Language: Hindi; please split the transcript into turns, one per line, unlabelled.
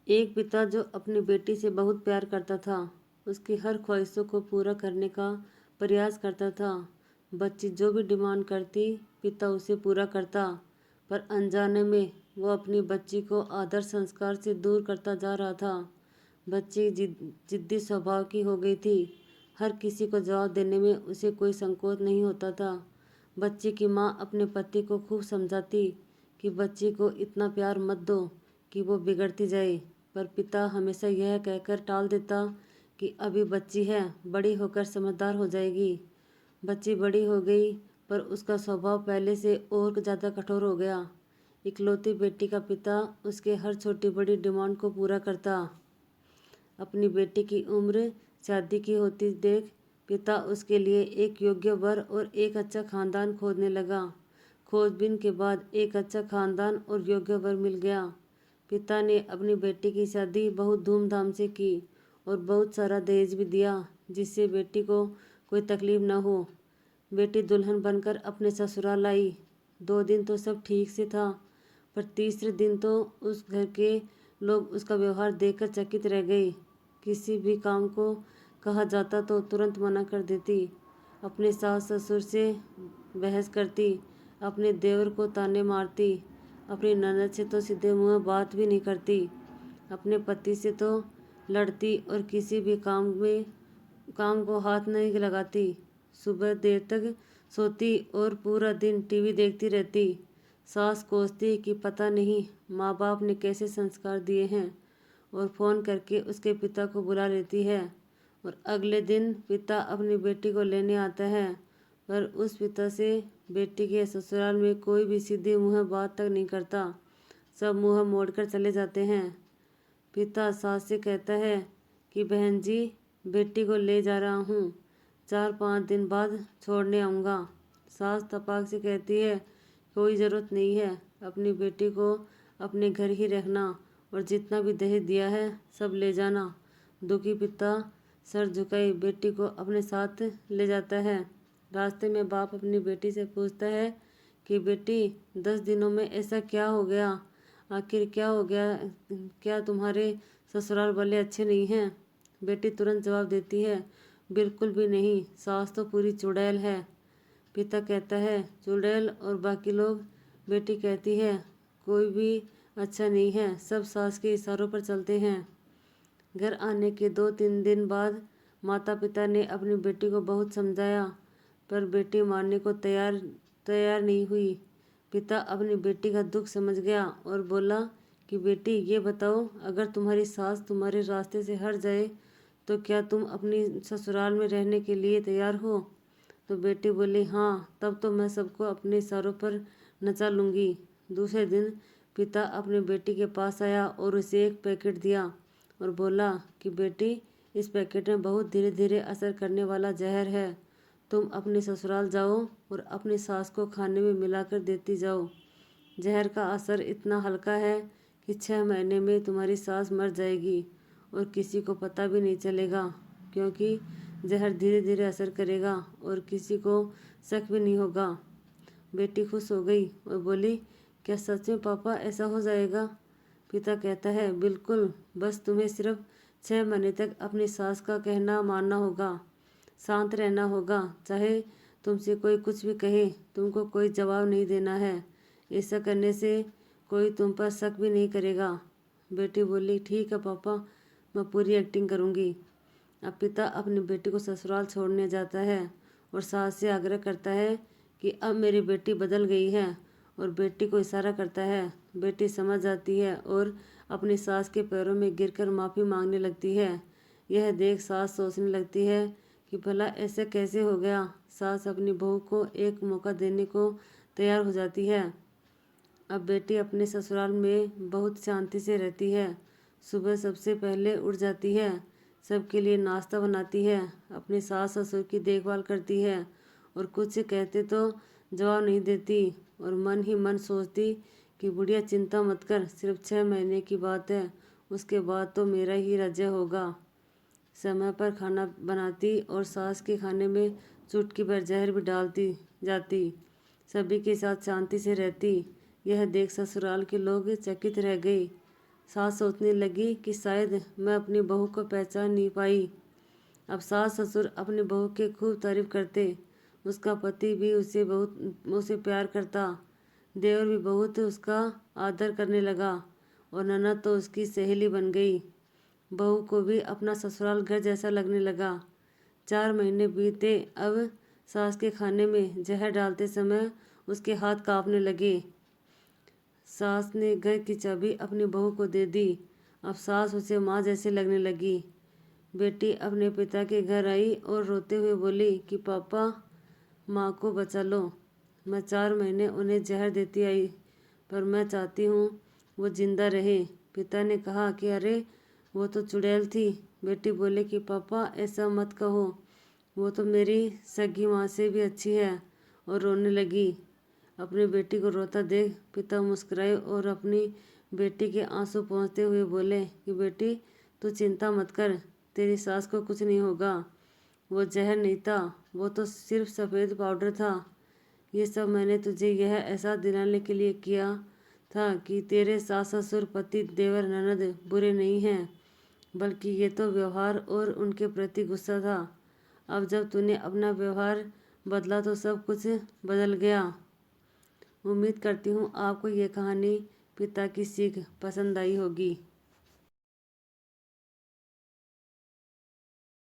एक पिता जो अपनी बेटी से बहुत प्यार करता था, उसकी हर ख्वाहिशों को पूरा करने का प्रयास करता था। बच्ची जो भी डिमांड करती, पिता उसे पूरा करता, पर अनजाने में वो अपनी बच्ची को आदर संस्कार से दूर करता जा रहा था। बच्ची जिद्दी स्वभाव की हो गई थी। हर किसी को जवाब देने में उसे कोई संकोच नहीं होता था। बच्ची की माँ अपने पति को खूब समझाती कि बच्ची को इतना प्यार मत दो कि वो बिगड़ती जाए, पर पिता हमेशा यह कहकर टाल देता कि अभी बच्ची है, बड़ी होकर समझदार हो जाएगी। बच्ची बड़ी हो गई, पर उसका स्वभाव पहले से और ज़्यादा कठोर हो गया। इकलौती बेटी का पिता उसके हर छोटी बड़ी डिमांड को पूरा करता। अपनी बेटी की उम्र शादी की होती देख पिता उसके लिए एक योग्य वर और एक अच्छा खानदान खोजने लगा। खोजबीन के बाद एक अच्छा खानदान और योग्य वर मिल गया। पिता ने अपनी बेटी की शादी बहुत धूमधाम से की और बहुत सारा दहेज भी दिया, जिससे बेटी को कोई तकलीफ न हो। बेटी दुल्हन बनकर अपने ससुराल आई। 2 दिन तो सब ठीक से था, पर तीसरे दिन तो उस घर के लोग उसका व्यवहार देखकर चकित रह गए। किसी भी काम को कहा जाता तो तुरंत मना कर देती, अपने सास ससुर से बहस करती, अपने देवर को ताने मारती, अपनी ननद से तो सीधे मुंह बात भी नहीं करती, अपने पति से तो लड़ती और किसी भी काम को हाथ नहीं लगाती। सुबह देर तक सोती और पूरा दिन टीवी देखती रहती। सास कोसती कि पता नहीं माँ बाप ने कैसे संस्कार दिए हैं, और फ़ोन करके उसके पिता को बुला लेती है। और अगले दिन पिता अपनी बेटी को लेने आता है, पर उस पिता से बेटी के ससुराल में कोई भी सीधे मुँह बात तक नहीं करता। सब मुँह मोड़कर चले जाते हैं। पिता सास से कहता है कि बहन जी, बेटी को ले जा रहा हूँ, 4-5 दिन बाद छोड़ने आऊँगा। सास तपाक से कहती है कोई ज़रूरत नहीं है, अपनी बेटी को अपने घर ही रखना और जितना भी दहेज दिया है सब ले जाना। दुखी पिता सर झुकाए बेटी को अपने साथ ले जाता है। रास्ते में बाप अपनी बेटी से पूछता है कि बेटी, 10 दिनों में ऐसा क्या हो गया? आखिर क्या हो गया? क्या तुम्हारे ससुराल वाले अच्छे नहीं हैं? बेटी तुरंत जवाब देती है, बिल्कुल भी नहीं, सास तो पूरी चुड़ैल है। पिता कहता है, चुड़ैल और बाकी लोग? बेटी कहती है, कोई भी अच्छा नहीं है, सब सास के इशारों पर चलते हैं। घर आने के 2-3 दिन बाद माता पिता ने अपनी बेटी को बहुत समझाया, पर बेटी मानने को तैयार तैयार नहीं हुई। पिता अपनी बेटी का दुख समझ गया और बोला कि बेटी, ये बताओ, अगर तुम्हारी सास तुम्हारे रास्ते से हट जाए तो क्या तुम अपनी ससुराल में रहने के लिए तैयार हो? तो बेटी बोली, हाँ, तब तो मैं सबको अपने इशारों पर नचा लूँगी। दूसरे दिन पिता अपनी बेटी के पास आया और उसे एक पैकेट दिया और बोला कि बेटी, इस पैकेट में बहुत धीरे धीरे असर करने वाला जहर है। तुम अपने ससुराल जाओ और अपनी सास को खाने में मिलाकर देती जाओ। जहर का असर इतना हल्का है कि 6 महीने में तुम्हारी सास मर जाएगी और किसी को पता भी नहीं चलेगा, क्योंकि जहर धीरे धीरे असर करेगा और किसी को शक भी नहीं होगा। बेटी खुश हो गई और बोली, क्या सच में पापा ऐसा हो जाएगा? पिता कहता है, बिल्कुल, बस तुम्हें सिर्फ 6 महीने तक अपनी सास का कहना मानना होगा, शांत रहना होगा, चाहे तुमसे कोई कुछ भी कहे, तुमको कोई जवाब नहीं देना है। ऐसा करने से कोई तुम पर शक भी नहीं करेगा। बेटी बोली, ठीक है पापा, मैं पूरी एक्टिंग करूँगी। अब पिता अपनी बेटी को ससुराल छोड़ने जाता है और सास से आग्रह करता है कि अब मेरी बेटी बदल गई है, और बेटी को इशारा करता है। बेटी समझ जाती है और अपनी सास के पैरों में गिरकर माफ़ी मांगने लगती है। यह देख सास सोचने लगती है कि भला ऐसे कैसे हो गया। सास अपनी बहू को एक मौका देने को तैयार हो जाती है। अब बेटी अपने ससुराल में बहुत शांति से रहती है। सुबह सबसे पहले उठ जाती है, सबके लिए नाश्ता बनाती है, अपने सास ससुर की देखभाल करती है और कुछ कहते तो जवाब नहीं देती, और मन ही मन सोचती कि बुढ़िया, चिंता मत कर, सिर्फ 6 महीने की बात है, उसके बाद तो मेरा ही राज्य होगा। समय पर खाना बनाती और सास के खाने में चुटकी भर जहर भी डालती जाती। सभी के साथ शांति से रहती। यह देख ससुराल के लोग चकित रह गए। सास सोचने लगी कि शायद मैं अपनी बहू को पहचान नहीं पाई। अब सास ससुर अपनी बहू की खूब तारीफ करते। उसका पति भी उसे प्यार करता। देवर भी बहुत उसका आदर करने लगा और ननद तो उसकी सहेली बन गई। बहू को भी अपना ससुराल घर जैसा लगने लगा। 4 महीने बीते। अब सास के खाने में जहर डालते समय उसके हाथ कांपने लगे। सास ने घर की चाबी अपनी बहू को दे दी। अब सास उसे माँ जैसे लगने लगी। बेटी अपने पिता के घर आई और रोते हुए बोली कि पापा, माँ को बचा लो। मैं 4 महीने उन्हें जहर देती आई, पर मैं चाहती हूँ वो जिंदा रहे। पिता ने कहा कि अरे, वो तो चुड़ैल थी। बेटी बोले कि पापा, ऐसा मत कहो, वो तो मेरी सगी माँ से भी अच्छी है, और रोने लगी। अपनी बेटी को रोता देख पिता मुस्कुराए और अपनी बेटी के आंसू पोंछते हुए बोले कि बेटी, तू चिंता मत कर, तेरी सास को कुछ नहीं होगा। वो जहर नहीं था, वो तो सिर्फ सफ़ेद पाउडर था। ये सब मैंने तुझे यह एहसास दिलाने के लिए किया था कि तेरे सास ससुर, पति, देवर, ननद बुरे नहीं हैं, बल्कि ये तो व्यवहार और उनके प्रति गुस्सा था। अब जब तूने अपना व्यवहार बदला तो सब कुछ बदल गया। उम्मीद करती हूँ आपको ये कहानी पिता की सीख पसंद आई होगी।